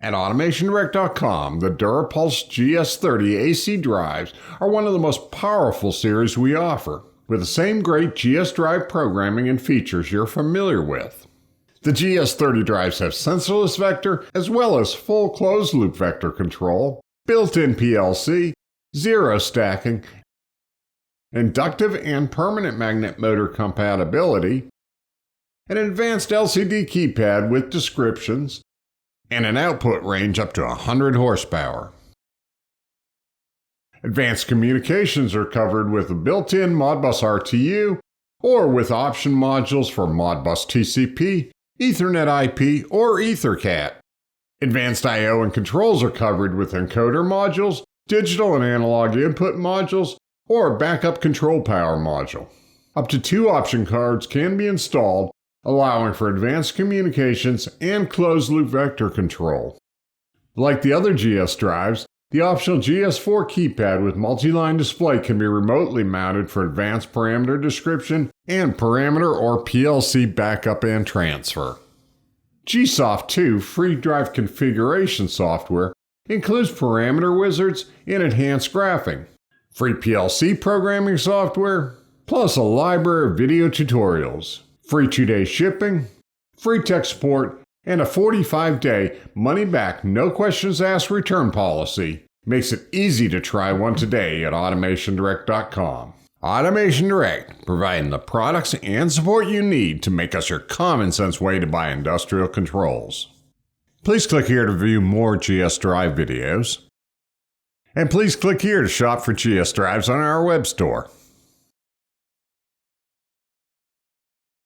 At AutomationDirect.com, the DURApulse GS30 AC drives are one of the most powerful series we offer, with the same great GS drive programming and features you're familiar with. The GS30 drives have sensorless vector as well as full closed-loop vector control, built-in PLC, zero stacking, inductive and permanent magnet motor compatibility, an advanced LCD keypad with descriptions, and an output range up to 100 horsepower. Advanced communications are covered with a built-in Modbus RTU or with option modules for Modbus TCP, Ethernet IP, or EtherCAT. Advanced I/O and controls are covered with encoder modules, digital and analog input modules, or a backup control power module. Up to 2 option cards can be installed, allowing for advanced communications and closed-loop vector control. Like the other GS drives, the optional GS4 keypad with multi-line display can be remotely mounted for advanced parameter description and parameter or PLC backup and transfer. GSoft 2 free drive configuration software includes parameter wizards and enhanced graphing, free PLC programming software, plus a library of video tutorials, free 2-day shipping, free tech support, and a 45-day money-back, no-questions-asked return policy makes it easy to try one today at AutomationDirect.com. Automation Direct, providing the products and support you need to make us your common-sense way to buy industrial controls. Please click here to view more GS Drive videos. And please click here to shop for GS Drives on our web store.